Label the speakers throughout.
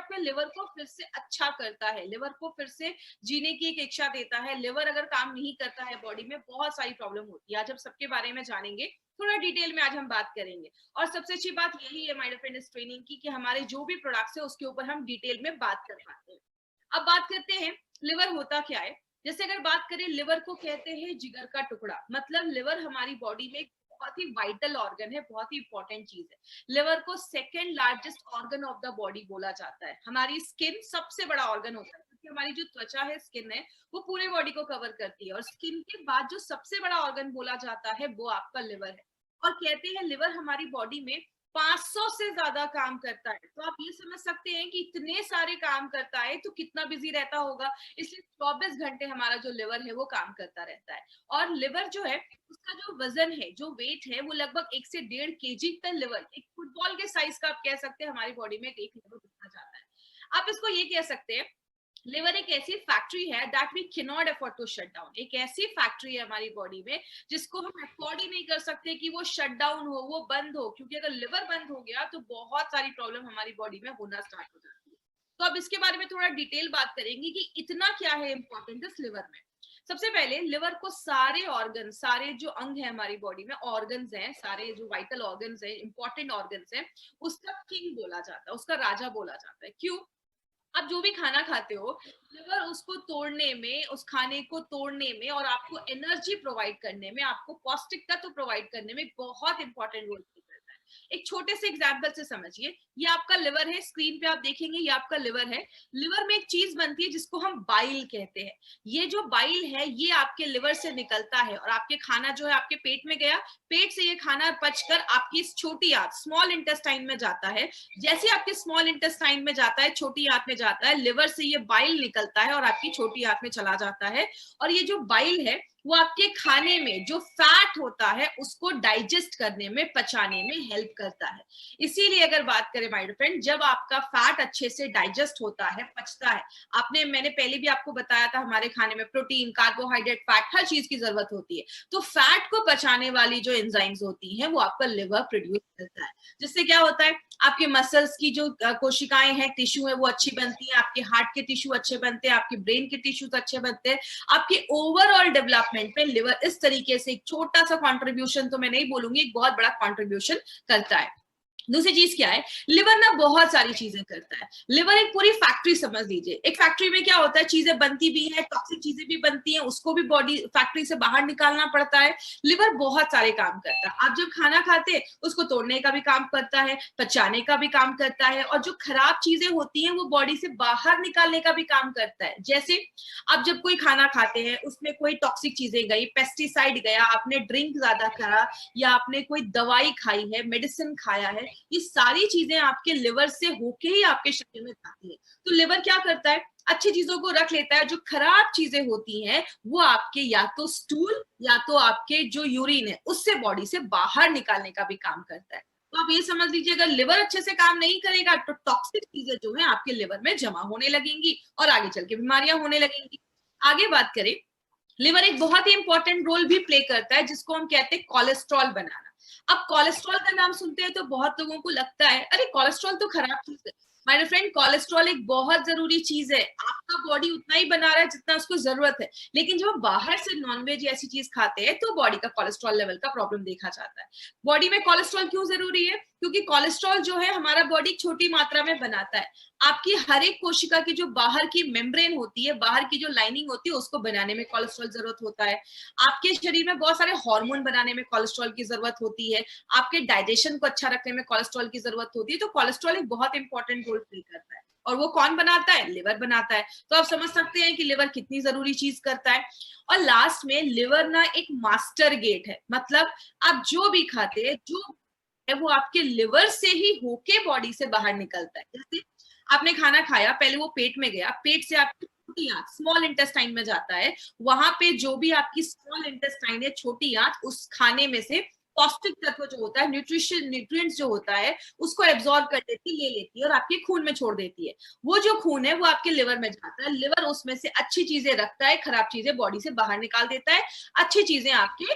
Speaker 1: आपके लिवर को फिर से अच्छा करता है, लिवर को फिर से जीने की एक इच्छा देता है। लिवर अगर काम नहीं करता है बॉडी में, बहुत सारी प्रॉब्लम होती है। आज हम सबके बारे में जानेंगे, थोड़ा डिटेल में आज हम बात करेंगे। और सबसे अच्छी बात यही है माय डियर फ्रेंड इस ट्रेनिंग की, कि हमारे जो भी प्रोडक्ट्स है उसके ऊपर हम डिटेल में बात कर पाते हैं। अब बात करते हैं लिवर होता क्या है। जैसे अगर बात करें, लिवर को कहते हैं जिगर का टुकड़ा। मतलब लिवर हमारी बॉडी में बहुत ही वाइटल ऑर्गन है, बहुत ही इंपॉर्टेंट चीज है। लिवर को second largest organ of the body बोला जाता है। हमारी स्किन सबसे बड़ा ऑर्गन होता है, क्योंकि हमारी जो त्वचा है, स्किन है, वो पूरे बॉडी को कवर करती है। और स्किन के बाद जो सबसे बड़ा ऑर्गन बोला जाता है वो आपका लिवर है। और कहते हैं लिवर हमारी बॉडी में 500 से ज्यादा काम करता है। तो आप ये समझ सकते हैं कि इतने सारे काम करता है तो कितना बिजी रहता होगा। इसलिए 24 घंटे हमारा जो लिवर है वो काम करता रहता है। और लिवर जो है, उसका जो वजन है, जो वेट है, वो लगभग 1 से 1.5 केजी तक लिवर, एक फुटबॉल के साइज का आप कह सकते हैं, हमारी बॉडी में एक लिवर दिखा जाता है। आप इसको ये कह सकते हैं, लिवर एक ऐसी फैक्ट्री है that we can not afford to shut down. एक ऐसी फैक्ट्री है हमारी बॉडी में जिसको हम अफोर्ड ही नहीं कर सकते कि वो शट डाउन हो, वो बंद हो। क्योंकि अगर लिवर बंद हो गया तो बहुत सारी प्रॉब्लम हमारी बॉडी में होना स्टार्ट हो जाती है। तो अब इसके बारे में थोड़ा डिटेल बात करेंगे कि इतना क्या है इंपॉर्टेंट इस लिवर में। सबसे पहले लिवर को सारे ऑर्गन, सारे जो अंग है हमारी बॉडी में, ऑर्गन्स हैं, सारे जो वाइटल ऑर्गन्स हैं, इंपॉर्टेंट ऑर्गन्स हैं, उसका किंग बोला जाता है, उसका राजा बोला जाता है। क्यों? आप जो भी खाना खाते हो, लिवर उसको तोड़ने में, उस खाने को तोड़ने में और आपको एनर्जी प्रोवाइड करने में, आपको पौष्टिक तत्व प्रोवाइड करने में बहुत इंपॉर्टेंट रोल प्ले करता है। एक छोटे से एग्जांपल से समझिए, ये आपका लिवर है, स्क्रीन पे आप देखेंगे ये आपका लिवर है। लिवर में एक चीज बनती है जिसको हम बाइल कहते हैं। ये जो बाइल है ये आपके लिवर से निकलता है और आपके खाना जो है आपके पेट में गया, पेट से ये खाना पचकर आपकी छोटी आंत, स्मॉल इंटेस्टाइन में जाता है। जैसे आपके स्मॉल इंटेस्टाइन में जाता है, छोटी आंत में जाता है, लिवर से ये बाइल निकलता है और आपकी छोटी आंत में चला जाता है। और ये जो बाइल है वो आपके खाने में जो फैट होता है उसको डाइजेस्ट करने में, पचाने में हेल्प करता है। इसीलिए अगर बात करें माय डियर फ्रेंड, जब आपका फैट अच्छे से डाइजेस्ट होता है, पचता है, मैंने पहले भी आपको बताया था, हमारे खाने में प्रोटीन, कार्बोहाइड्रेट, फैट, हर चीज की जरूरत होती है। तो फैट को पचाने वाली जो एंजाइम्स होती हैं वो आपका लिवर प्रोड्यूस करता है। जिससे क्या होता है, आपके मसल्स की जो कोशिकाएं हैं, टिश्यू है, वो अच्छी बनती है, आपके हार्ट के टिश्यू अच्छे बनते हैं, आपके ब्रेन के टिश्यूज अच्छे बनते हैं। आपके ओवरऑल डेवलपमेंट में लिवर इस तरीके से एक छोटा सा कंट्रीब्यूशन, तो मैं नहीं बोलूंगी, एक बहुत बड़ा कंट्रीब्यूशन करता है। दूसरी चीज क्या है, लिवर ना बहुत सारी चीजें करता है। लिवर एक पूरी फैक्ट्री समझ लीजिए। एक फैक्ट्री में क्या होता है, चीजें बनती भी है, टॉक्सिक चीजें भी बनती हैं, उसको भी बॉडी फैक्ट्री से बाहर निकालना पड़ता है। लिवर बहुत सारे काम करता है। आप जब खाना खाते हैं उसको तोड़ने का भी काम करता है, पचाने का भी काम करता है, और जो खराब चीजें होती हैं वो बॉडी से बाहर निकालने का भी काम करता है। जैसे आप जब कोई खाना खाते हैं, उसमें कोई टॉक्सिक चीजें गई, पेस्टिसाइड गया, आपने ड्रिंक ज्यादा करा, या आपने कोई दवाई खाई है, मेडिसिन खाया है, ये सारी चीजें आपके लिवर से होके ही आपके शरीर में जाती है। तो लिवर क्या करता है, अच्छी चीजों को रख लेता है, जो खराब चीजें होती हैं वो आपके या तो स्टूल या तो आपके जो यूरिन है उससे बॉडी से बाहर निकालने का भी काम करता है। तो आप ये समझ लीजिए, अगर लिवर अच्छे से काम नहीं करेगा तो टॉक्सिक चीजें जो है आपके लिवर में जमा होने लगेंगी और आगे चल के बीमारियां होने लगेंगी। आगे बात करें, लिवर एक बहुत ही इंपॉर्टेंट रोल भी प्ले करता है जिसको हम कहते हैं कोलेस्ट्रॉल बनाना। अब कोलेस्ट्रॉल का नाम सुनते हैं तो बहुत लोगों को लगता है अरे कोलेस्ट्रॉल तो खराब चीज है। माय फ्रेंड, कोलेस्ट्रॉल एक बहुत जरूरी चीज है। आपका बॉडी उतना ही बना रहा है जितना उसको जरूरत है। लेकिन जब हम बाहर से नॉनवेज ऐसी चीज खाते हैं तो बॉडी का कोलेस्ट्रॉल लेवल का प्रॉब्लम देखा जाता है। बॉडी में कोलेस्ट्रॉल क्यों जरूरी है? क्योंकि कोलेस्ट्रॉल जो है हमारा बॉडी छोटी मात्रा में बनाता है। आपकी हर एक कोशिका की जो बाहर की मेम्ब्रेन होती है, बाहर की जो लाइनिंग होती है, उसको बनाने में कोलेस्ट्रॉल जरूरत होता है। आपके शरीर में बहुत सारे हार्मोन बनाने में कोलेस्ट्रॉल की जरूरत होती है। आपके डाइजेशन को अच्छा रखने में कोलेस्ट्रॉल की जरूरत होती है। तो कोलेस्ट्रॉल एक बहुत इंपॉर्टेंट रोल प्ले करता है। और वो कौन बनाता है? लिवर बनाता है। तो आप समझ सकते हैं कि लिवर कितनी जरूरी चीज करता है। और लास्ट में लिवर ना एक मास्टर गेट है। मतलब आप जो भी खाते हैं, जो है वो आपके लिवर से ही होके बॉडी से बाहर निकलता है। जैसे आपने खाना खाया, पहले वो पेट में गया, पेट से आपकी छोटी आंत, स्मॉल इंटेस्टाइन में जाता है। वहां पे जो भी आपकी स्मॉल इंटेस्टाइन है, छोटी आंत, उस खाने में से पौष्टिक तत्व जो होता है, न्यूट्रिएंट्स जो होता है, उसको एब्जॉर्ब कर लेती, ले लेती है और आपके खून में छोड़ देती है। वो जो खून है वो आपके लिवर में जाता है। लिवर उसमें से अच्छी चीजें रखता है, खराब चीजें बॉडी से बाहर निकाल देता है, अच्छी चीजें आपके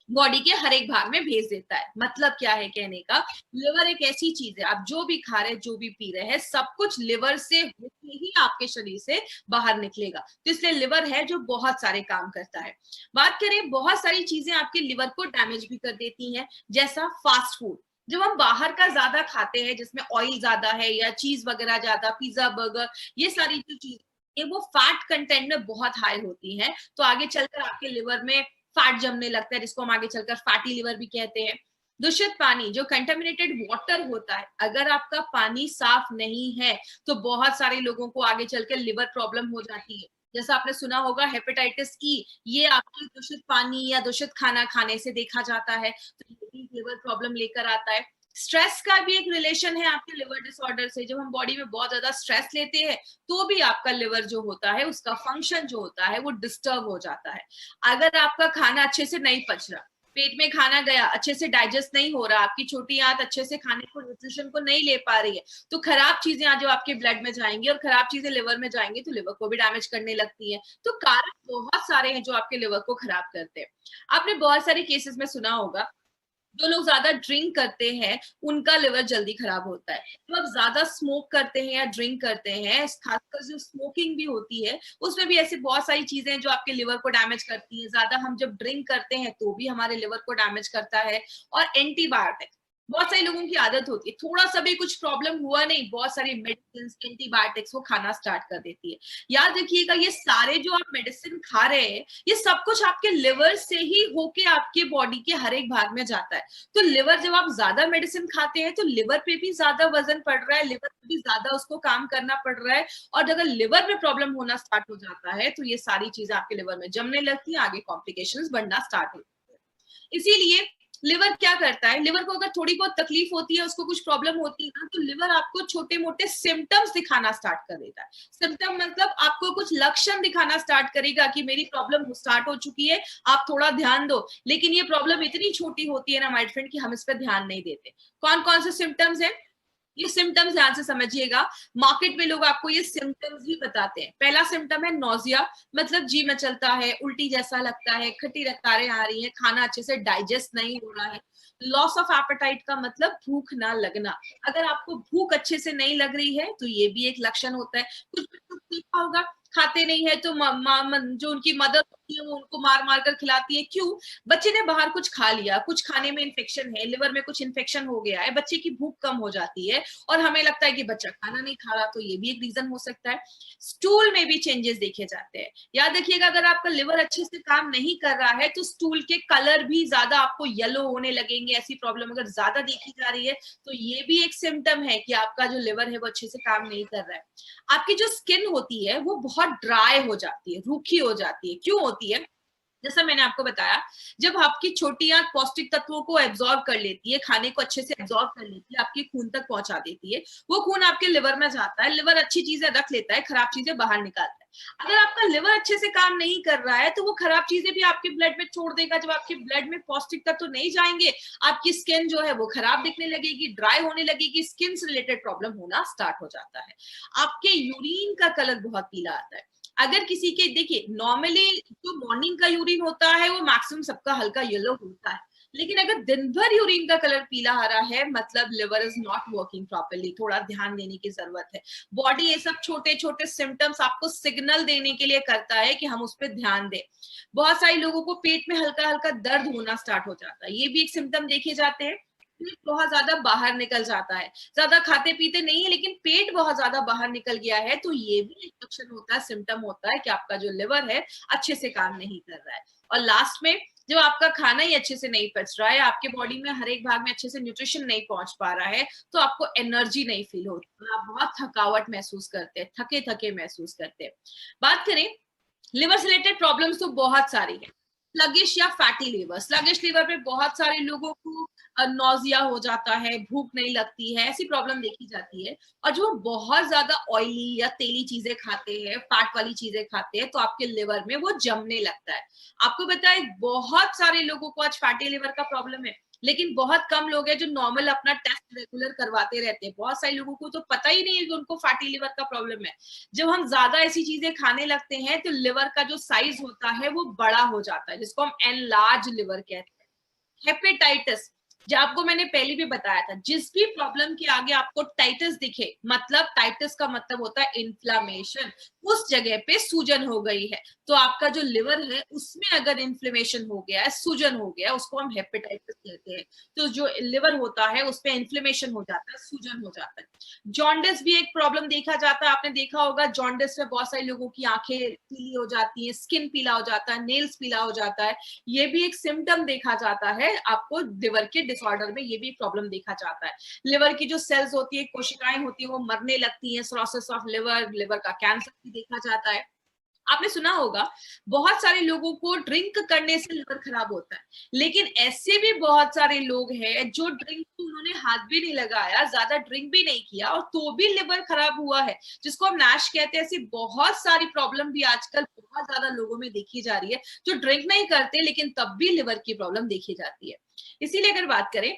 Speaker 1: बॉडी के हर एक भाग में भेज देता है। मतलब क्या है कहने का, लिवर एक ऐसी चीज है, आप जो भी खा रहे हैं, जो भी पी रहे हैं, सब कुछ लिवर से होके ही आपके शरीर से बाहर निकलेगा। तो इसलिए लिवर है जो बहुत सारे काम करता है। बात करें, बहुत सारी चीजें आपके लिवर को डैमेज भी कर देती हैं, जैसा फास्ट फूड। जब हम बाहर का ज्यादा खाते हैं, जिसमें ऑयल ज्यादा है या चीज वगैरह ज्यादा, पिज्जा बर्गर, ये सारी जो चीज ये वो फैट कंटेंट में बहुत हाई होती है, तो आगे चलकर आपके लिवर में फैट जमने लगता है, जिसको हम आगे चलकर फैटी लिवर भी कहते हैं। दूषित पानी, जो कंटेमिनेटेड वाटर होता है, अगर आपका पानी साफ नहीं है तो बहुत सारे लोगों को आगे चलकर लिवर प्रॉब्लम हो जाती है। जैसा आपने सुना होगा हेपेटाइटिस ई, ये आपके दूषित पानी या दूषित खाना खाने से देखा जाता है, तो ये भी लिवर प्रॉब्लम लेकर आता है। स्ट्रेस का भी एक रिलेशन है आपके लिवर डिसऑर्डर से। जब हम बॉडी में बहुत ज्यादा स्ट्रेस लेते हैं तो भी आपका लिवर जो होता है, उसका फंक्शन जो होता है वो डिस्टर्ब हो जाता है। अगर आपका खाना अच्छे से नहीं पच रहा, पेट में खाना गया, अच्छे से डाइजेस्ट नहीं हो रहा, आपकी छोटी आंत अच्छे से खाने को, न्यूट्रिशन को नहीं ले पा रही है, तो खराब चीजें आज जो आपके ब्लड में जाएंगी और खराब चीजें लिवर में जाएंगी तो लिवर को भी डैमेज करने लगती है। तो कारण बहुत सारे हैं जो आपके लिवर को खराब करते हैं। आपने बहुत सारे केसेस में सुना होगा, जो लोग ज्यादा ड्रिंक करते हैं उनका लिवर जल्दी खराब होता है। तो आप ज्यादा स्मोक करते हैं या ड्रिंक करते हैं, खासकर जो स्मोकिंग भी होती है, उसमें भी ऐसी बहुत सारी चीजें हैं जो आपके लिवर को डैमेज करती हैं। ज्यादा हम जब ड्रिंक करते हैं तो भी हमारे लिवर को डैमेज करता है। और एंटीबायोटिक, बहुत सारे लोगों की आदत होती है, थोड़ा सा भी कुछ प्रॉब्लम हुआ नहीं, बहुत सारी मेडिसिन एंटीबायोटिक्स वो खाना स्टार्ट कर देती है। याद रखिएगा, ये सारे जो आप मेडिसिन खा रहे हैं, ये सब कुछ आपके लिवर से ही होके आपके बॉडी के हर एक भाग में जाता है। तो लिवर, जब आप ज्यादा मेडिसिन खाते हैं तो लिवर पे भी ज्यादा वजन पड़ रहा है, लिवर पे भी ज्यादा उसको काम करना पड़ रहा है। और अगर लिवर में प्रॉब्लम होना स्टार्ट हो जाता है तो ये सारी चीजें आपके लिवर में जमने लगती है, आगे कॉम्प्लिकेशंस बढ़ना स्टार्ट हो जाती है। इसीलिए लिवर क्या करता है, लिवर को अगर थोड़ी बहुत तकलीफ होती है, उसको कुछ प्रॉब्लम होती है ना, तो लिवर आपको छोटे मोटे सिम्टम्स दिखाना स्टार्ट कर देता है। सिम्टम मतलब आपको कुछ लक्षण दिखाना स्टार्ट करेगा कि मेरी प्रॉब्लम स्टार्ट हो चुकी है, आप थोड़ा ध्यान दो। लेकिन ये प्रॉब्लम इतनी छोटी होती है ना माय फ्रेंड, कि हम इस पर ध्यान नहीं देते। कौन कौन से सिम्टम्स हैं, ये सिम्टम्स ध्यान से समझिएगा। मार्केट में लोग आपको ये सिम्टम्स ही बताते हैं। पहला सिम्टम है नोजिया, मतलब जी मचलता है, उल्टी जैसा लगता है, खट्टी रकारें आ रही हैं, खाना अच्छे से डाइजेस्ट नहीं हो रहा है। लॉस ऑफ एपेटाइट का मतलब भूख ना लगना। अगर आपको भूख अच्छे से नहीं लग रही है तो ये भी एक लक्षण होता है। कुछ बच्चों को देखा होगा, खाते नहीं है तो जो उनकी मदर होती है वो उनको मार मार कर खिलाती है। क्यों? बच्चे ने बाहर कुछ खा लिया, कुछ खाने में इन्फेक्शन है, लिवर में कुछ इन्फेक्शन हो गया है, बच्चे की भूख कम हो जाती है और हमें लगता है कि बच्चा खाना नहीं खा रहा, तो ये भी एक रीजन हो सकता है। स्टूल में भी चेंजेस देखे जाते हैं। याद रखिएगा, अगर आपका लिवर अच्छे से काम नहीं कर रहा है तो स्टूल के कलर भी ज्यादा आपको येलो होने लगेंगे। ऐसी प्रॉब्लम अगर ज्यादा देखी जा रही है तो ये भी एक सिम्टम है कि आपका जो लिवर है वो अच्छे से काम नहीं कर रहा है। आपकी जो स्किन होती है वो बहुत ड्राई हो जाती है, रूखी हो जाती है। क्यों होती है? जैसा मैंने आपको बताया, जब आपकी छोटी आंत पौष्टिक तत्वों को एब्जॉर्ब कर लेती है, खाने को अच्छे से एब्जॉर्ब कर लेती है, आपके खून तक पहुंचा देती है, वो खून आपके लिवर में जाता है, लिवर अच्छी चीजें रख लेता है, खराब चीजें बाहर निकालता है। अगर आपका लिवर अच्छे से काम नहीं कर रहा है तो वो खराब चीजें भी आपके ब्लड में छोड़ देगा। जब आपके ब्लड में पौष्टिक तत्व नहीं जाएंगे, आपकी स्किन जो है वो खराब दिखने लगेगी, ड्राई होने लगेगी, स्किन से रिलेटेड प्रॉब्लम होना स्टार्ट हो जाता है। आपके यूरिन का कलर बहुत पीला आता है। अगर किसी के, देखिए नॉर्मली जो मॉर्निंग का यूरिन होता है वो मैक्सिमम सबका हल्का येलो होता है, लेकिन अगर दिन भर यूरिन का कलर पीला आ रहा है, मतलब liver is not working properly, थोड़ा ध्यान देने की जरूरत है। बॉडी ये सब छोटे छोटे सिम्टम्स आपको सिग्नल देने के लिए करता है कि हम उस पर ध्यान दें। बहुत सारे लोगों को पेट में हल्का हल्का दर्द होना स्टार्ट हो जाता है, ये भी एक सिम्टम देखे जाते हैं। पेट बहुत ज्यादा बाहर निकल जाता है, ज्यादा खाते पीते नहीं है लेकिन पेट बहुत ज्यादा बाहर निकल गया है, तो ये भी एक लक्षण होता है, सिम्टम होता है कि आपका जो लिवर है अच्छे से काम नहीं कर रहा है। और लास्ट में, जब आपका खाना ही अच्छे से नहीं पच रहा है, आपके बॉडी में हर एक भाग में अच्छे से न्यूट्रिशन नहीं पहुंच पा रहा है, तो आपको एनर्जी नहीं फील होती, आप बहुत थकावट महसूस करते हैं, थके थके महसूस करते हैं। बात करें, लिवर से रिलेटेड प्रॉब्लम्स तो बहुत सारी है। स्लगिश या फैटी लिवर, स्लगिश लिवर पे बहुत सारे लोगों को नौजिया हो जाता है, भूख नहीं लगती है, ऐसी प्रॉब्लम देखी जाती है। और जो बहुत ज्यादा ऑयली या तेली चीजें खाते हैं, फैट वाली चीजें खाते हैं, तो आपके लिवर में वो जमने लगता है। आपको बताए, बहुत सारे लोगों को आज फैटी लिवर का प्रॉब्लम है, लेकिन बहुत कम लोग हैं जो नॉर्मल अपना टेस्ट रेगुलर करवाते रहते हैं। बहुत सारे लोगों को तो पता ही नहीं है कि उनको फैटी लिवर का प्रॉब्लम है। जब हम ज्यादा ऐसी चीजें खाने लगते हैं तो लिवर का जो साइज होता है वो बड़ा हो जाता है, जिसको हम एनलार्ज लिवर कहते हैं। हेपेटाइटिस, जो आपको मैंने पहले भी बताया था, जिस भी प्रॉब्लम के आगे आपको टाइटिस दिखे, मतलब टाइटिस का मतलब होता है इन्फ्लामेशन, उस जगह पे सूजन हो गई है, तो आपका जो लिवर है उसमें अगर इन्फ्लेमेशन हो गया है, सूजन हो गया है, उसको हम हेपेटाइटिस कहते हैं। तो जो लिवर होता है उसपे इन्फ्लेमेशन हो जाता है, सूजन हो जाता है। जॉन्डिस भी एक प्रॉब्लम देखा जाता है, आपने देखा होगा जॉन्डिस में बहुत सारे लोगों की आंखें पीली हो जाती है, स्किन पीला हो जाता है, नेल्स पीला हो जाता है, ये भी एक सिम्टम देखा जाता है आपको लिवर के डिसऑर्डर में, ये भी प्रॉब्लम देखा जाता है। लिवर की जो सेल्स होती है, कोशिकाएं होती है, वो मरने लगती हैं, सिरोसिस ऑफ लिवर, लिवर का कैंसर भी देखा जाता है। आपने सुना होगा बहुत सारे लोगों को ड्रिंक करने से लिवर खराब होता है, लेकिन ऐसे भी बहुत सारे लोग हैं जो ड्रिंक को उन्होंने हाथ भी नहीं लगाया, ज्यादा ड्रिंक भी नहीं किया, और तो भी लिवर खराब हुआ है, जिसको हम नैश कहते हैं। ऐसी बहुत सारी प्रॉब्लम भी आजकल बहुत ज्यादा लोगों में देखी जा रही है, जो ड्रिंक नहीं करते लेकिन तब भी लिवर की प्रॉब्लम देखी जाती है। इसीलिए अगर बात करें,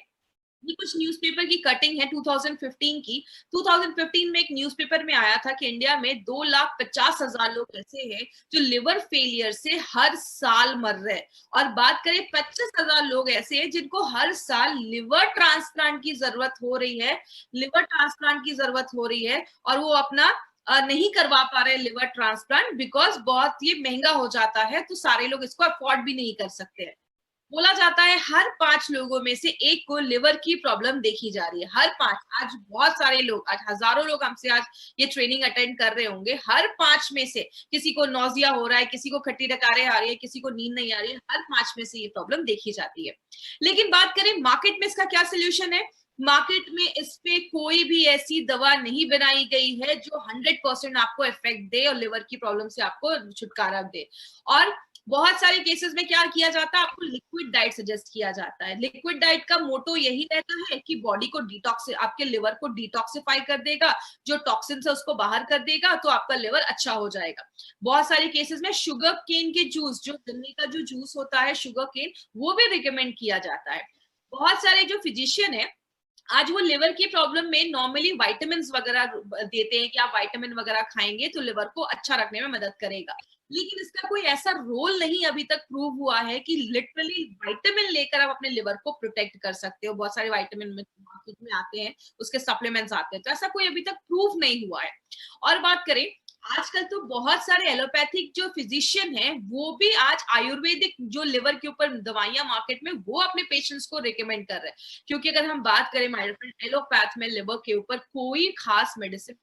Speaker 1: ये कुछ न्यूज़पेपर की कटिंग है 2015 की। 2015 में एक न्यूज़पेपर में आया था कि इंडिया में 2,50,000 लोग ऐसे हैं जो लिवर फेलियर से हर साल मर रहे हैं, और बात करें 25,000 लोग ऐसे हैं जिनको हर साल लिवर ट्रांसप्लांट की जरूरत हो रही है, लिवर ट्रांसप्लांट की जरूरत हो रही है, और वो अपना नहीं करवा पा रहे लिवर ट्रांसप्लांट, बिकॉज बहुत ये महंगा हो जाता है, तो सारे लोग इसको अफोर्ड भी नहीं कर सकते हैं। बोला जाता है हर 5 लोगों में से एक को लिवर की प्रॉब्लम देखी जा रही है, हर 5। आज बहुत सारे लोग, आज हजारों लोग हमसे आज ये ट्रेनिंग अटेंड कर रहे होंगे, हर 5 में से किसी को नौजिया हो रहा है, किसी को खट्टी डकारें आ रही है, किसी को नींद नहीं आ रही है, हर 5 में से ये प्रॉब्लम देखी जाती है। लेकिन बात करें मार्केट में इसका क्या सोल्यूशन है, मार्केट में इस पे कोई भी ऐसी दवा नहीं बनाई गई है जो 100% आपको इफेक्ट दे और लिवर की प्रॉब्लम से आपको छुटकारा दे। और बहुत सारे केसेस में क्या किया जाता है, आपको लिक्विड डाइट सजेस्ट किया जाता है। लिक्विड डाइट का मोटो यही रहता है कि बॉडी को डिटॉक्स, आपके लिवर को डिटॉक्सिफाई कर देगा, जो टॉक्सिन है उसको बाहर कर देगा, तो आपका लिवर अच्छा हो जाएगा। बहुत सारे केसेस में शुगर केन के जूस, जो गन्ने का जो जूस होता है शुगर केन, वो भी रिकमेंड किया जाता है। बहुत सारे जो फिजिशियन है आज वो लिवर की प्रॉब्लम में नॉर्मली वाइटामिन वगैरह देते हैं कि आप वाइटामिन वगैरह खाएंगे तो लिवर को अच्छा रखने में मदद करेगा, लेकिन इसका कोई ऐसा रोल नहीं अभी तक प्रूव हुआ है कि लिटरली वाइटामिन लेकर आप अपने लिवर को प्रोटेक्ट कर सकते हो। बहुत सारे वाइटामिन मार्केट में आते हैं, उसके सप्लीमेंट्स आते हैं, तो ऐसा कोई अभी तक प्रूव नहीं हुआ है। और बात करें, आजकल तो बहुत सारे एलोपैथिक जो फिजिशियन हैं वो भी आज आयुर्वेदिक जो लिवर के ऊपर दवाइयां मार्केट में वो अपने पेशेंट्स को रिकमेंड कर रहे हैं, क्योंकि अगर हम बात करें माय फ्रेंड, एलोपैथ में लिवर के ऊपर कोई खास मेडिसिन,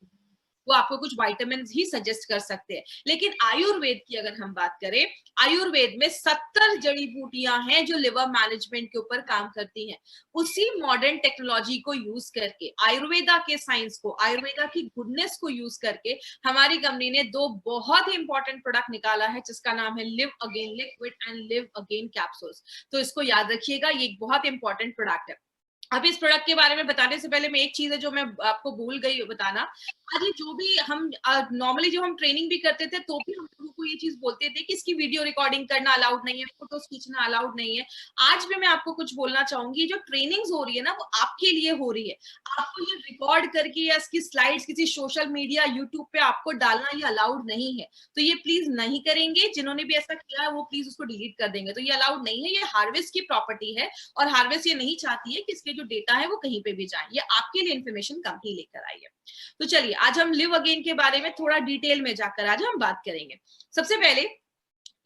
Speaker 1: वो आपको कुछ विटामिन ही सजेस्ट कर सकते हैं। लेकिन आयुर्वेद की अगर हम बात करें, आयुर्वेद में 70 जड़ी बूटियां हैं जो लिवर मैनेजमेंट के ऊपर काम करती हैं। उसी मॉडर्न टेक्नोलॉजी को यूज करके, आयुर्वेदा के साइंस को, आयुर्वेदा की गुडनेस को यूज करके हमारी कंपनी ने 2 बहुत ही इंपॉर्टेंट प्रोडक्ट निकाला है, जिसका नाम है live again liquid and live again capsules. तो इसको याद रखिएगा, ये एक बहुत इंपॉर्टेंट प्रोडक्ट है। अब इस प्रोडक्ट के बारे में बताने से पहले मैं एक चीज है जो मैं आपको भूल गई बताना। आज ये जो भी हम नॉर्मली जो हम ट्रेनिंग भी करते थे तो भी हम लोगों को ये चीज बोलते थे कि इसकी वीडियो रिकॉर्डिंग करना अलाउड नहीं है, फोटोज खींचना अलाउड नहीं है। आज भी मैं आपको कुछ बोलना चाहूंगी, जो ट्रेनिंग्स हो रही है ना वो आपके लिए हो रही है। आपको ये रिकॉर्ड करके या इसकी स्लाइड्स किसी सोशल मीडिया यूट्यूब पे आपको डालना ये अलाउड नहीं है, तो ये प्लीज नहीं करेंगे। जिन्होंने भी ऐसा किया है वो प्लीज उसको डिलीट कर देंगे। तो ये अलाउड नहीं है, ये हार्वेस्ट की प्रॉपर्टी है, और हार्वेस्ट ये नहीं चाहती है कि इसके जो डेटा है वो कहीं पे भी जाए। ये आपके लिए इन्फॉर्मेशन कंपनी लेकर आई है। तो चलिए आज हम लिव अगेन के बारे में थोड़ा डिटेल में जाकर आज हम बात करेंगे। सबसे पहले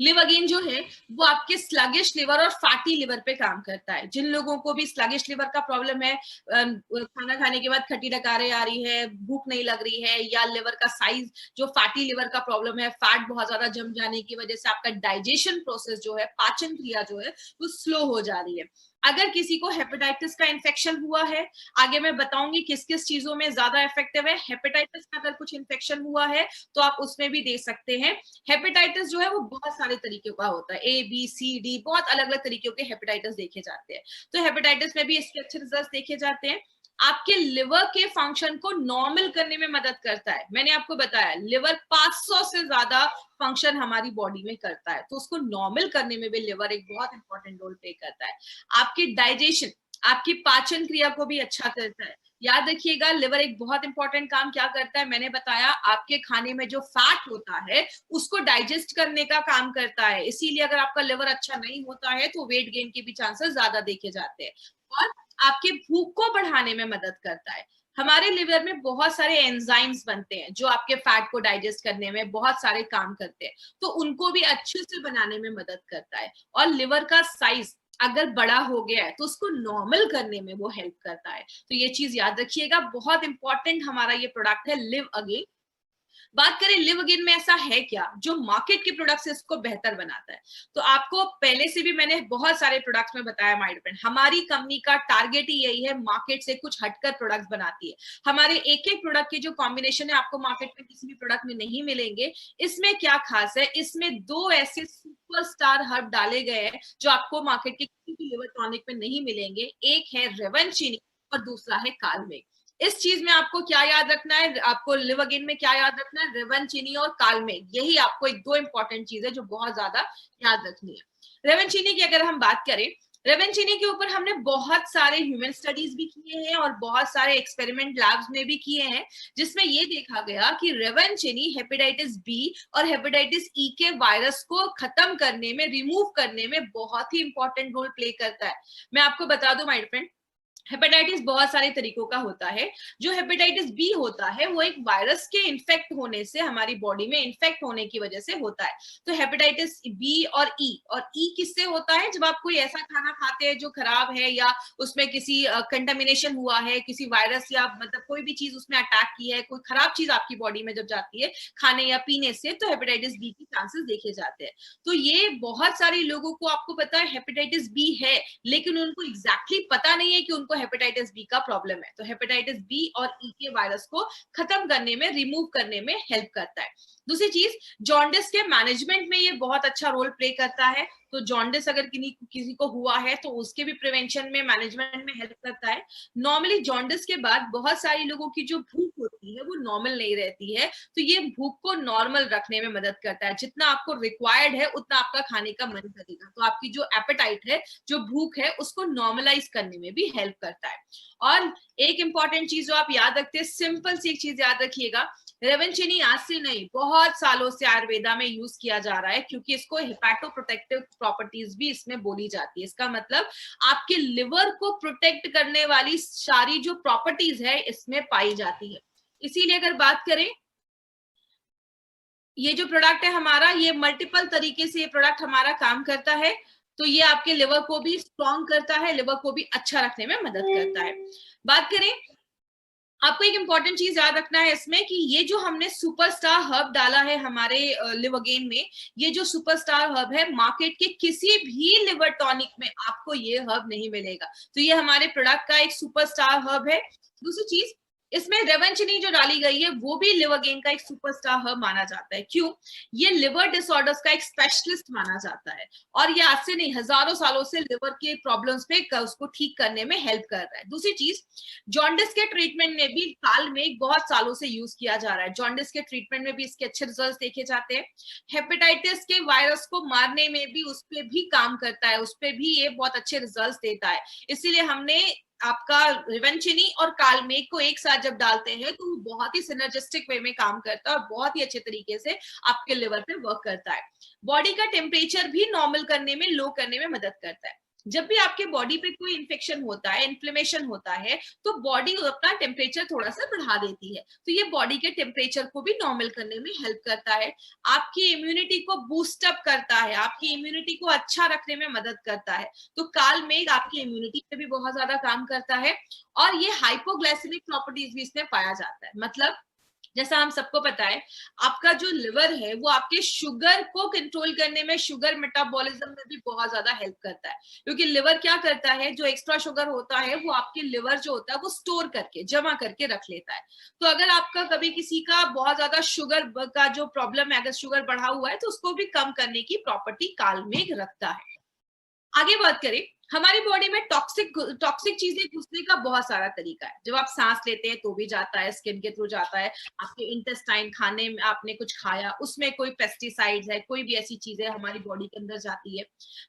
Speaker 1: लिव अगेन जो है वो आपके स्लगिश लिवर और फैटी लिवर पे काम करता है। जिन लोगों को भी स्लगिश लिवर का प्रॉब्लम है, खाना खाने के बाद खट्टी डकारें आ रही है, भूख नहीं लग रही है, या लिवर का साइज जो फैटी लिवर का प्रॉब्लम है, फैट बहुत ज्यादा जम जाने की वजह से आपका डाइजेशन प्रोसेस जो है, पाचन क्रिया जो है वो स्लो हो जा रही है। अगर किसी को हेपेटाइटिस का इन्फेक्शन हुआ है, आगे मैं बताऊंगी किस किस चीजों में ज्यादा इफेक्टिव है। हेपेटाइटिस का अगर कुछ इन्फेक्शन हुआ है तो आप उसमें भी दे सकते हैं। हेपेटाइटिस जो है वो बहुत सारे तरीके का होता है, ABCD, बहुत अलग अलग तरीके के हेपेटाइटिस देखे जाते हैं। तो हेपेटाइटिस में भी इसके अच्छे रिजल्ट देखे जाते हैं। आपके लिवर के फंक्शन को नॉर्मल करने में मदद करता है। मैंने आपको बताया लिवर 500 से ज्यादा फंक्शन हमारी बॉडी में करता है, तो उसको नॉर्मल करने में भी लिवर एक बहुत इंपॉर्टेंट रोल प्ले करता है। आपकी डाइजेशन, आपकी पाचन क्रिया को भी अच्छा करता है। याद रखिएगा, लिवर एक बहुत इंपॉर्टेंट काम क्या करता है, मैंने बताया आपके खाने में जो फैट होता है उसको डाइजेस्ट करने का काम करता है। इसीलिए अगर आपका लिवर अच्छा नहीं होता है तो वेट गेन के भी चांसेस ज्यादा देखे जाते हैं। और आपके भूख को बढ़ाने में मदद करता है। हमारे लिवर में बहुत सारे एंजाइम्स बनते हैं जो आपके फैट को डाइजेस्ट करने में बहुत सारे काम करते हैं, तो उनको भी अच्छे से बनाने में मदद करता है। और लिवर का साइज अगर बड़ा हो गया है तो उसको नॉर्मल करने में वो हेल्प करता है। तो ये चीज याद रखिएगा, बहुत इंपॉर्टेंट हमारा ये प्रोडक्ट है लिव अगेन। बात करें लिव अगेन में ऐसा है क्या जो मार्केट के प्रोडक्ट से इसको बेहतर बनाता है। तो आपको पहले से भी मैंने बहुत सारे प्रोडक्ट्स में बताया, माय डिपेंड हमारी कंपनी का टारगेट ही यही है, मार्केट से कुछ हटकर प्रोडक्ट्स बनाती है। हमारे एक एक प्रोडक्ट के जो कॉम्बिनेशन है आपको मार्केट में किसी भी प्रोडक्ट में नहीं मिलेंगे। इसमें क्या खास है, इसमें 2 ऐसे सुपरस्टार हर्ब डाले गए हैं जो आपको मार्केट के किसी भी लिवर टॉनिक में नहीं मिलेंगे। एक है रेवेंचिनी और दूसरा है कालमेघ। इस चीज में आपको क्या याद रखना है, आपको लिव अगेन में क्या याद रखना है, रेवेंचिनी और कालमेघ, यही आपको एक 2 इंपॉर्टेंट चीज है जो बहुत ज्यादा याद रखनी है। रेवेंचिनी की अगर हम बात करें, रेवेंचिनी के ऊपर हमने बहुत सारे ह्यूमन स्टडीज भी किए हैं और बहुत सारे एक्सपेरिमेंट लैब्स में भी किए हैं, जिसमें ये देखा गया कि रेवेंचिनी हेपेटाइटिस बी और हेपेटाइटिस ई के वायरस को खत्म करने में, रिमूव करने में बहुत ही इंपॉर्टेंट रोल प्ले करता है। मैं आपको बता दूं माय फ्रेंड, हेपेटाइटिस बहुत सारे तरीकों का होता है। जो हेपेटाइटिस बी होता है वो एक वायरस के इन्फेक्ट होने से, हमारी बॉडी में इन्फेक्ट होने की वजह से होता है। तो हेपेटाइटिस बी और ई किससे होता है, जब आप कोई ऐसा खाना खाते हैं जो खराब है या उसमें किसी कंटामिनेशन हुआ है, किसी वायरस या मतलब कोई भी चीज उसमें अटैक की है, कोई खराब चीज आपकी बॉडी में जब जाती है खाने या पीने से, तो हेपेटाइटिस बी के चांसेस देखे जाते हैं। तो ये बहुत सारे लोगों को आपको पता है हेपेटाइटिस बी है, लेकिन उनको एग्जैक्टली पता नहीं है कि उनको हेपेटाइटिस बी का प्रॉब्लम है। तो हेपेटाइटिस बी और ई के वायरस को खत्म करने में, रिमूव करने में हेल्प करता है। दूसरी चीज, जॉन्डिस के मैनेजमेंट में ये बहुत अच्छा रोल प्ले करता है। तो जॉन्डिस अगर किसी को हुआ है तो उसके भी प्रिवेंशन में, मैनेजमेंट में हेल्प करता है। नॉर्मली जॉन्डिस के बाद बहुत सारे लोगों की जो भूख होती है वो नॉर्मल नहीं रहती है, तो ये भूख को नॉर्मल रखने में मदद करता है। जितना आपको रिक्वायर्ड है उतना आपका खाने का मन करेगा, तो आपकी जो एपेटाइट है, जो भूख है, उसको नॉर्मलाइज करने में भी हेल्प करता है। और एक इंपॉर्टेंट चीज जो आप याद रखते हैं, सिंपल सी एक चीज याद रखिएगा, रेवेंचिनी आज से नहीं बहुत सालों से आयुर्वेदा में यूज किया जा रहा है, क्योंकि इसको हिपैटोप्रोटेक्टिव प्रॉपर्टीज भी इसमें बोली जाती है। इसका मतलब आपके लिवर को प्रोटेक्ट करने वाली सारी जो प्रॉपर्टीज है इसमें पाई जाती है। इसीलिए अगर बात करें, ये जो प्रोडक्ट है हमारा, ये मल्टीपल तरीके से ये प्रोडक्ट हमारा काम करता है। तो ये आपके लिवर को भी स्ट्रॉन्ग करता है, लिवर को भी अच्छा रखने में मदद करता है। बात करें, आपको एक इंपॉर्टेंट चीज याद रखना है इसमें कि ये जो हमने सुपरस्टार हर्ब डाला है हमारे लिव अगेन में, ये जो सुपरस्टार हर्ब है मार्केट के किसी भी लिवर टॉनिक में आपको ये हर्ब नहीं मिलेगा। तो ये हमारे प्रोडक्ट का एक सुपरस्टार हर्ब है। दूसरी चीज, इसमें रेवेंचिनी जो डाली गई है वो भी लिव अगेन का एक सुपरस्टार हर्ब माना जाता है। क्यों? ये लिवर डिसऑर्डर्स का एक स्पेशलिस्ट माना जाता है और ये आज से नहीं हजारों सालों से लिवर के प्रॉब्लम्स पे उसको ठीक करने में हेल्प कर रहा है। दूसरी चीज, जॉन्डिस के ट्रीटमेंट में भी कालमेघ बहुत सालों से यूज किया जा रहा है। जॉन्डिस के ट्रीटमेंट में भी इसके अच्छे रिजल्ट्स देखे जाते हैं। हेपेटाइटिस के वायरस को मारने में भी उस पर भी काम करता है, उस पर भी ये बहुत अच्छे रिजल्ट्स देता है। इसीलिए हमने आपका रेवेंचिनी और कालमेघ को एक साथ जब डालते हैं तो वो बहुत ही सिनर्जिस्टिक वे में काम करता है और बहुत ही अच्छे तरीके से आपके लिवर पे वर्क करता है। बॉडी का टेम्परेचर भी नॉर्मल करने में, लो करने में मदद करता है। जब भी आपके बॉडी पे कोई इन्फेक्शन होता है, इन्फ्लेमेशन होता है, तो बॉडी अपना टेम्परेचर थोड़ा सा बढ़ा देती है। तो ये बॉडी के टेम्परेचर को भी नॉर्मल करने में हेल्प करता है। आपकी इम्यूनिटी को बूस्ट अप करता है, आपकी इम्यूनिटी को अच्छा रखने में मदद करता है। तो कालमेघ आपकी इम्यूनिटी पे भी बहुत ज्यादा काम करता है। और ये हाइपोग्लाइसेमिक प्रॉपर्टीज भी इसमें पाया जाता है। मतलब जैसा हम सबको पता है, आपका जो लिवर है वो आपके शुगर को कंट्रोल करने में, शुगर मेटाबॉलिज्म में भी बहुत ज्यादा हेल्प करता है। क्योंकि लिवर क्या करता है, जो एक्स्ट्रा शुगर होता है वो आपके लिवर जो होता है वो स्टोर करके, जमा करके रख लेता है। तो अगर आपका कभी किसी का बहुत ज्यादा शुगर का जो प्रॉब्लम है, अगर शुगर बढ़ा हुआ है, तो उसको भी कम करने की प्रॉपर्टी कालमेघ रखता है। आगे बात करें, हमारी बॉडी में टॉक्सिक चीजें घुसने का बहुत सारा तरीका है। जब आप सांस लेते हैं तो भी जाता है, स्किन के थ्रू जाता है, आपके इंटेस्टाइन, खाने में आपने कुछ खाया उसमें कोई पेस्टिसाइड्स है, कोई भी ऐसी चीजें हमारी बॉडी के अंदर जाती है।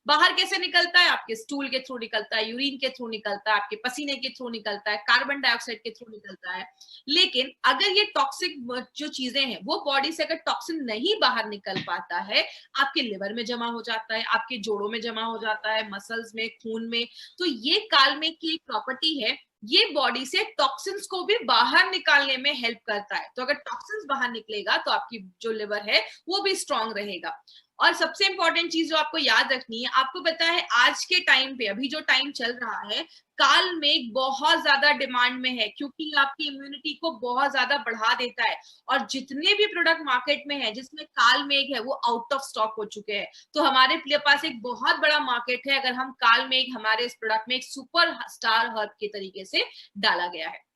Speaker 1: बाहर कैसे निकलता है? आपके स्टूल के थ्रू निकलता है, यूरिन के थ्रू निकलता है, आपके पसीने के थ्रू निकलता है, कार्बन डाइऑक्साइड के थ्रू निकलता है। लेकिन अगर ये टॉक्सिक जो चीजें हैं वो बॉडी से अगर टॉक्सिन नहीं बाहर निकल पाता है, आपके लिवर में जमा हो जाता है, आपके जोड़ों में जमा हो जाता है, मसल्स में, खून में। तो ये कालमेघ की एक प्रॉपर्टी है, ये बॉडी से टॉक्सिन्स को भी बाहर निकालने में हेल्प करता है। तो अगर टॉक्सिन्स बाहर निकलेगा तो आपकी जो लिवर है वो भी स्ट्रांग रहेगा। और सबसे इंपॉर्टेंट चीज जो आपको याद रखनी है, आपको पता है आज के टाइम पे, अभी जो टाइम चल रहा है, काल मेघ बहुत ज्यादा डिमांड में है, क्योंकि आपकी इम्यूनिटी को बहुत ज्यादा बढ़ा देता है। और जितने भी प्रोडक्ट मार्केट में है जिसमें काल मेघ है वो आउट ऑफ स्टॉक हो चुके हैं। तो हमारे पास एक बहुत बड़ा मार्केट है अगर हम काल मेघ हमारे इस प्रोडक्ट में एक सुपर स्टार हर्ब के तरीके से डाला गया है।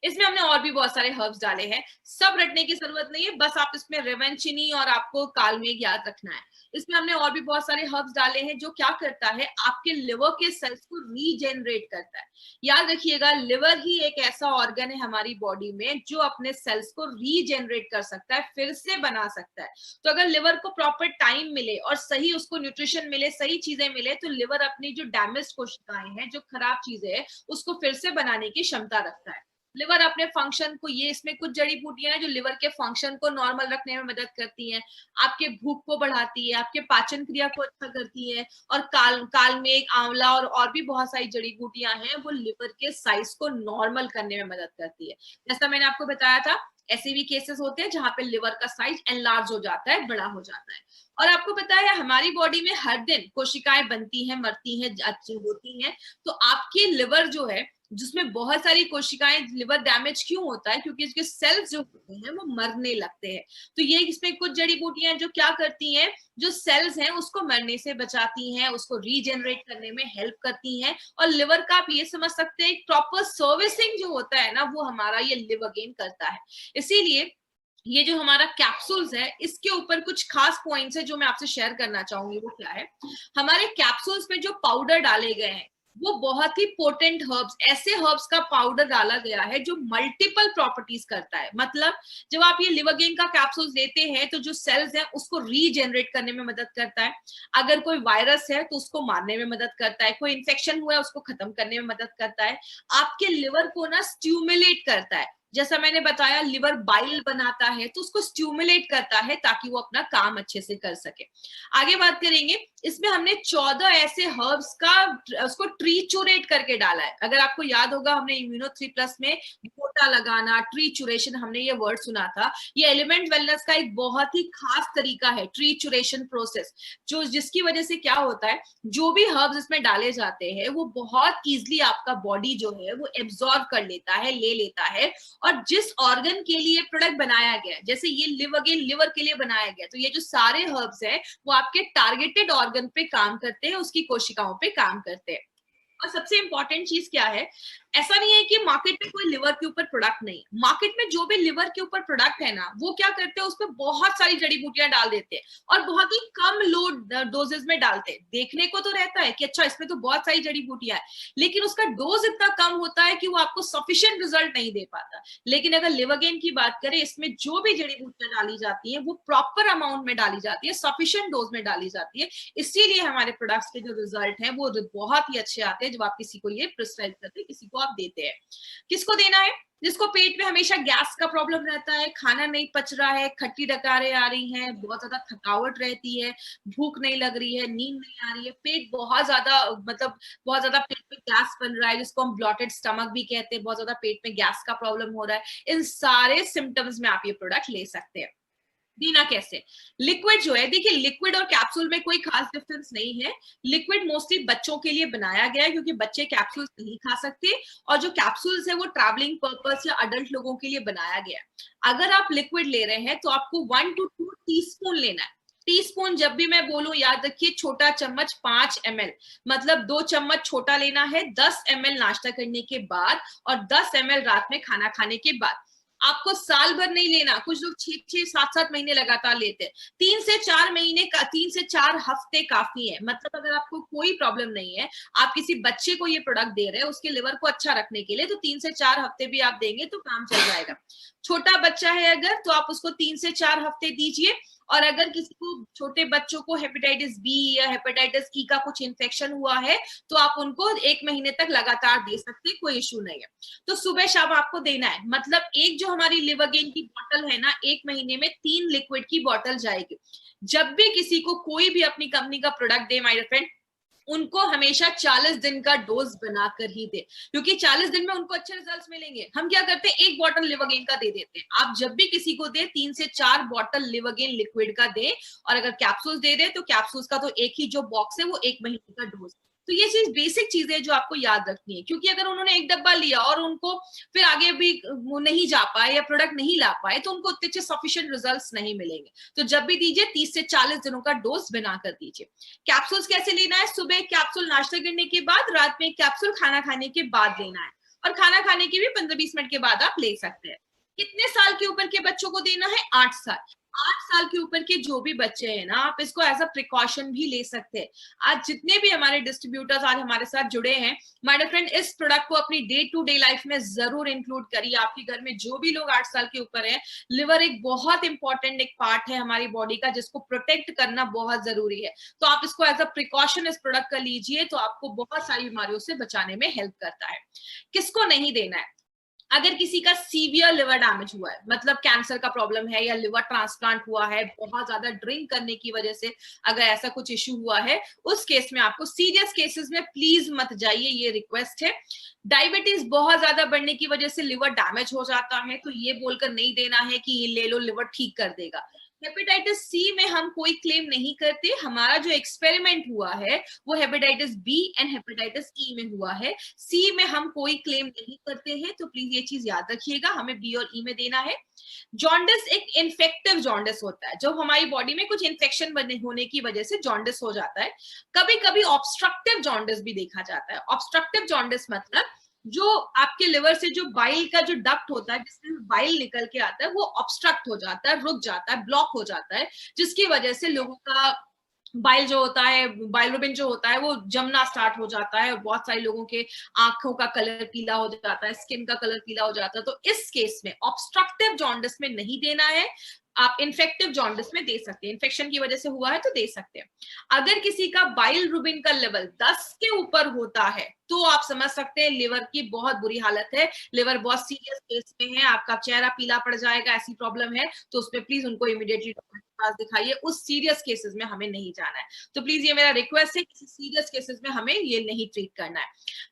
Speaker 1: इसमें हमने और भी बहुत सारे हर्ब्स डाले हैं, सब रटने की जरूरत नहीं है, बस आप इसमें रेवेंचिनी और आपको कालमेघ याद रखना है। इसमें हमने और भी बहुत सारे हर्ब्स डाले हैं जो क्या करता है, आपके लिवर के सेल्स को रीजेनरेट करता है। याद रखिएगा, लिवर ही एक ऐसा ऑर्गन है हमारी बॉडी में जो अपने सेल्स को रीजेनरेट कर सकता है, फिर से बना सकता है। तो अगर लिवर को प्रॉपर टाइम मिले और सही उसको न्यूट्रिशन मिले, सही चीजें मिले, तो लिवर अपनी जो डैमेज कोशिकाएं हैं, जो खराब चीजें हैं, उसको फिर से बनाने की क्षमता रखता है। लिवर अपने फंक्शन को, ये इसमें कुछ जड़ी बूटियां हैं जो लिवर के फंक्शन को नॉर्मल रखने में मदद करती हैं, आपके भूख को बढ़ाती है, आपके पाचन क्रिया को अच्छा करती है। और कालमेघ, आंवला और भी बहुत सारी जड़ी बूटियां हैं, वो लिवर के साइज को नॉर्मल करने में मदद करती है। जैसा मैंने आपको बताया था, ऐसे भी केसेस होते हैं जहां पे लिवर का साइज एनलार्ज हो जाता है, बड़ा हो जाता है। और आपको पता है हमारी बॉडी में हर दिन कोशिकाएं बनती हैं, मरती हैं, अच्छी होती हैं। तो आपकी लिवर जो है, जिसमें बहुत सारी कोशिकाएं, लिवर डैमेज क्यों होता है? क्योंकि इसके सेल्स जो होते हैं वो मरने लगते हैं। तो ये इसमें कुछ जड़ी बूटियां जो क्या करती हैं, जो सेल्स हैं उसको मरने से बचाती हैं, उसको रीजनरेट करने में हेल्प करती हैं। और लिवर का आप ये समझ सकते हैं, प्रॉपर सर्विसिंग जो होता है ना, वो हमारा ये लिवर गेन करता है। इसीलिए ये जो हमारा कैप्सूल्स है, इसके ऊपर कुछ खास पॉइंट्स है जो मैं आपसे शेयर करना चाहूंगी। वो क्या है, हमारे कैप्सूल्स में जो पाउडर डाले गए हैं वो बहुत ही पोटेंट हर्ब्स, ऐसे हर्ब्स का पाउडर डाला गया है जो मल्टीपल प्रॉपर्टीज करता है। मतलब जब आप ये लिवर गेन का कैप्सूल्स लेते हैं तो जो सेल्स हैं उसको रीजनरेट करने में मदद करता है, अगर कोई वायरस है तो उसको मारने में मदद करता है, कोई इन्फेक्शन हुआ है उसको खत्म करने में मदद करता है, आपके लिवर को ना स्टिमुलेट करता है। जैसा मैंने बताया, लिवर बाइल बनाता है तो उसको स्टिमुलेट करता है ताकि वो अपना काम अच्छे से कर सके। आगे बात करेंगे, इसमें हमने 14 ऐसे हर्ब्स का उसको ट्रीचुरेट करके डाला है। अगर आपको याद होगा, हमने इम्यूनो 3+ में गोटा लगाना, ट्रीचुरेशन, हमने ये वर्ड सुना था। ये एलिमेंट वेलनेस का एक बहुत ही खास तरीका है, ट्रीचुरेशन प्रोसेस, जो जिसकी वजह से क्या होता है, जो भी हर्ब्स इसमें डाले जाते हैं वो बहुत इजीली आपका बॉडी जो है वो एब्जॉर्ब कर लेता है, ले लेता है। और जिस ऑर्गन के लिए प्रोडक्ट बनाया गया है, जैसे ये लिवर के लिए बनाया गया, तो ये जो सारे हर्ब्स है वो आपके टारगेटेड ऑर्गन पे काम करते हैं, उसकी कोशिकाओं पे काम करते हैं। और सबसे इंपॉर्टेंट चीज क्या है, ऐसा नहीं है कि मार्केट में कोई लिवर के ऊपर प्रोडक्ट नहीं, मार्केट में जो भी लिवर के ऊपर प्रोडक्ट है ना, वो क्या करते हैं, उसमें बहुत सारी जड़ी बूटियां डाल देते हैं और बहुत ही कम लो डोजेस में डालते हैं। देखने को तो रहता है कि अच्छा इसमें तो बहुत सारी जड़ी बूटियां है, लेकिन उसका डोज इतना कम होता है कि वो आपको सफिशिएंट रिजल्ट नहीं दे पाता। लेकिन अगर लिवर गेन की बात करें, इसमें जो भी जड़ी बूटियां डाली जाती है वो प्रॉपर अमाउंट में डाली जाती है, सफिशिएंट डोज में डाली जाती है। इसीलिए हमारे प्रोडक्ट्स के जो रिजल्ट है वो बहुत ही अच्छे आते हैं जब आप किसी को ये प्रिस्क्राइब करते हैं, किसी को आप देते हैं। किसको देना है? जिसको पेट में हमेशा गैस का प्रॉब्लम रहता है, खाना नहीं पच रहा है, खट्टी डकारें आ रही हैं, बहुत ज्यादा थकावट रहती है, भूख नहीं लग रही है, नींद नहीं आ रही है, पेट बहुत ज्यादा, मतलब बहुत ज्यादा पेट में गैस बन रहा है, जिसको हम ब्लॉटेड स्टमक भी कहते हैं, बहुत ज्यादा पेट में गैस का प्रॉब्लम हो रहा है, इन सारे सिम्टम्स में आप ये प्रोडक्ट ले सकते हैं। देना कैसे? लिक्विड जो है, देखिए लिक्विड और कैप्सूल में कोई खास डिफरेंस नहीं है। लिक्विड मोस्टली बच्चों के लिए बनाया गया है क्योंकि बच्चे कैप्सूल्स नहीं खा सकते, और जो कैप्सूल्स है वो ट्रैवलिंग पर्पस या अडल्ट लोगों के लिए बनाया गया है। अगर आप लिक्विड ले रहे हैं तो आपको 1 to 2 टीस्पून लेना है। टीस्पून जब भी मैं बोलूं याद रखिए, छोटा चम्मच 5 ml, मतलब 2 चम्मच छोटा लेना है, 10 ml नाश्ता करने के बाद और 10 ml रात में खाना खाने के बाद। आपको साल भर नहीं लेना, कुछ लोग 6-6, 7-7 महीने लगातार लेते हैं। 3 से 4 महीने का, 3 से 4 हफ्ते काफी है। मतलब अगर आपको कोई प्रॉब्लम नहीं है, आप किसी बच्चे को ये प्रोडक्ट दे रहे हैं उसके लिवर को अच्छा रखने के लिए, तो 3 से 4 हफ्ते भी आप देंगे तो काम चल जाएगा। छोटा बच्चा है अगर, तो आप उसको 3 से 4 हफ्ते दीजिए। और अगर किसी को, छोटे बच्चों को हेपेटाइटिस बी या हेपेटाइटिस ई का कुछ इन्फेक्शन हुआ है, तो आप उनको 1 महीने तक लगातार दे सकते हैं, कोई इश्यू नहीं है। तो सुबह शाम आपको देना है। मतलब एक जो हमारी लिवरगेन की बॉटल है ना, 1 महीने में 3 लिक्विड की बॉटल जाएगी। जब भी किसी को कोई भी अपनी कंपनी का प्रोडक्ट दे माय फ्रेंड, उनको हमेशा 40 दिन का डोज बनाकर ही दे, क्योंकि 40 दिन में उनको अच्छे रिजल्ट्स मिलेंगे। हम क्या करते हैं, 1 बॉटल लिवरगेन का दे देते हैं। आप जब भी किसी को दे, 3 से 4 बॉटल लिवरगेन लिक्विड का दे। और अगर कैप्सूल दे रहे तो कैप्सूल्स का तो एक ही जो बॉक्स है वो 1 महीने का डोज। तो ये चीज बेसिक चीजें जो आपको याद रखनी है, क्योंकि अगर उन्होंने एक डब्बा लिया और उनको फिर आगे भी वो नहीं जा पाए या प्रोडक्ट नहीं ला पाए, तो उनको उतने अच्छे सफिशिएंट रिजल्ट्स नहीं मिलेंगे। तो जब भी दीजिए 30 से 40 दिनों का डोज बनाकर दीजिए। कैप्सूल्स कैसे लेना है, सुबह एक कैप्सूल नाश्ता करने के बाद, रात में एक कैप्सूल खाना खाने के बाद लेना है। और खाना खाने के भी 15-20 मिनट के बाद आप ले सकते हैं। कितने साल के ऊपर के बच्चों को देना है, 8 साल। 8 साल के ऊपर के जो भी बच्चे हैं ना, आप इसको एज अ प्रिकॉशन भी ले सकते हैं। आज जितने भी हमारे डिस्ट्रीब्यूटर्स आज हमारे साथ जुड़े हैं, माय फ्रेंड, इस प्रोडक्ट को अपनी डे टू डे लाइफ में जरूर इंक्लूड करिए। आपके घर में जो भी लोग 8 साल के ऊपर है, लिवर एक बहुत इंपॉर्टेंट एक पार्ट है हमारी बॉडी का, जिसको प्रोटेक्ट करना बहुत जरूरी है। तो आप इसको एज अ प्रिकॉशन इस प्रोडक्ट का लीजिए, तो आपको बहुत सारी बीमारियों से बचाने में हेल्प करता है। किसको नहीं देना है, अगर किसी का सीवियर लिवर डैमेज हुआ है, मतलब कैंसर का प्रॉब्लम है या लिवर ट्रांसप्लांट हुआ है, बहुत ज्यादा ड्रिंक करने की वजह से अगर ऐसा कुछ इश्यू हुआ है, उस केस में आपको, सीरियस केसेस में प्लीज मत जाइए, ये रिक्वेस्ट है। डायबिटीज बहुत ज्यादा बढ़ने की वजह से लिवर डैमेज हो जाता है, तो ये बोलकर नहीं देना है कि ये ले लो लिवर ठीक कर देगा। हेपेटाइटिस सी में हम कोई क्लेम नहीं करते। हमारा जो एक्सपेरिमेंट हुआ है वो hepatitis B and hepatitis E में हुआ है। सी में हम कोई क्लेम नहीं करते हैं, तो प्लीज ये चीज याद रखिएगा, हमें बी और ई में देना है। जॉन्डिस एक इन्फेक्टिव जॉन्डिस होता है, जब हमारी बॉडी में कुछ इन्फेक्शन होने की वजह से जॉन्डिस हो जाता है। कभी कभी ऑब्स्ट्रक्टिव जॉन्डिस भी देखा जाता है। ऑब्स्ट्रक्टिव जॉन्डिस मतलब जो आपके लिवर से जो बाइल का जो डक्ट होता है, जिसमें बाइल निकल के आता है, वो ऑब्स्ट्रक्ट हो जाता है, रुक जाता है, ब्लॉक हो जाता है, जिसकी वजह से लोगों का बाइल जो होता है, बाइलोबिन जो होता है, वो जमना स्टार्ट हो जाता है। और बहुत सारे लोगों के आंखों का कलर पीला हो जाता है, स्किन का कलर पीला हो जाता है। तो इस केस में ऑब्स्ट्रक्टिव जॉन्डिस में नहीं देना है, आप इन्फेक्टिव जॉन्डिस में दे सकते हैं। इन्फेक्शन की वजह से हुआ है तो दे सकते हैं। अगर किसी का बाइल रुबिन का लेवल 10 के ऊपर होता है, तो आप समझ सकते हैं लिवर की बहुत बुरी हालत है, लिवर बहुत सीरियस केस में है, आपका चेहरा पीला पड़ जाएगा, ऐसी प्रॉब्लम है। तो उसमें प्लीज उनको इमीडिएटली डॉक्टर के पास दिखाइए। उस सीरियस केसेस में हमें नहीं जाना है। तो प्लीज ये मेरा रिक्वेस्ट है, किसी सीरियस केसेस में हमें ये नहीं ट्रीट करना है।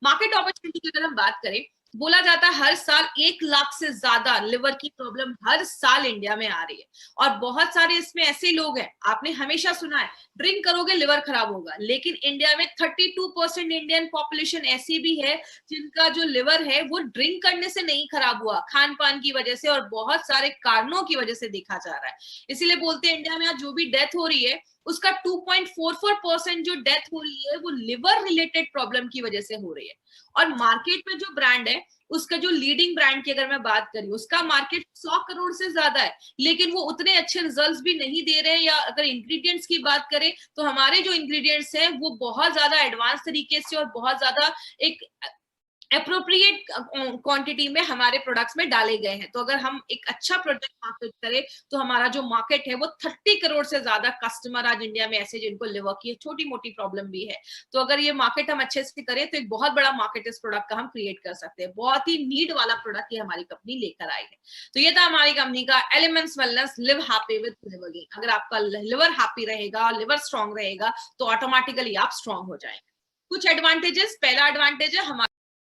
Speaker 1: मार्केट अपॉर्चुनिटी की अगर हम बात करें, बोला जाता है हर साल 1 लाख से ज्यादा लिवर की प्रॉब्लम हर साल इंडिया में आ रही है। और बहुत सारे इसमें ऐसे लोग हैं, आपने हमेशा सुना है ड्रिंक करोगे लिवर खराब होगा, लेकिन इंडिया में 32% इंडियन पॉपुलेशन ऐसी भी है जिनका जो लिवर है वो ड्रिंक करने से नहीं खराब हुआ, खान पान की वजह से और बहुत सारे कारणों की वजह से देखा जा रहा है। इसीलिए बोलते हैं इंडिया में आज जो भी डेथ हो रही है, उसका 2.44% जो डेथ हो रही है वो लिवर रिलेटेड प्रॉब्लम की वजह से हो रही है। और मार्केट में जो ब्रांड है, उसका जो लीडिंग ब्रांड की अगर मैं बात करूं, उसका मार्केट 100 करोड़ से ज्यादा है, लेकिन वो उतने अच्छे रिजल्ट्स भी नहीं दे रहे हैं। या अगर इंग्रेडिएंट्स की बात करें, तो हमारे जो इंग्रेडिएंट्स हैं वो बहुत ज्यादा एडवांस तरीके से और बहुत ज्यादा एक अप्रोप्रिएट क्वांटिटी में हमारे प्रोडक्ट्स में डाले गए हैं। तो अगर हम एक अच्छा प्रोडक्ट मार्केट करें, तो हमारा जो मार्केट है वो 30 करोड़ से ज्यादा कस्टमर आज इंडिया में ऐसे जिनको लिवर की छोटी मोटी प्रॉब्लम भी है। तो अगर ये मार्केट हम अच्छे से करें, तो एक बहुत बड़ा मार्केट इस प्रोडक्ट का हम क्रिएट कर सकते हैं। बहुत ही नीड वाला प्रोडक्ट ये हमारी कंपनी लेकर आई है। तो ये था हमारी कंपनी का elements wellness live happy with liver gain. अगर आपका लिवर हैप्पी रहेगा, लिवर स्ट्रांग रहेगा, तो ऑटोमेटिकली आप स्ट्रांग हो जाएंगे। कुछ एडवांटेजेस, पहला एडवांटेज है हमारा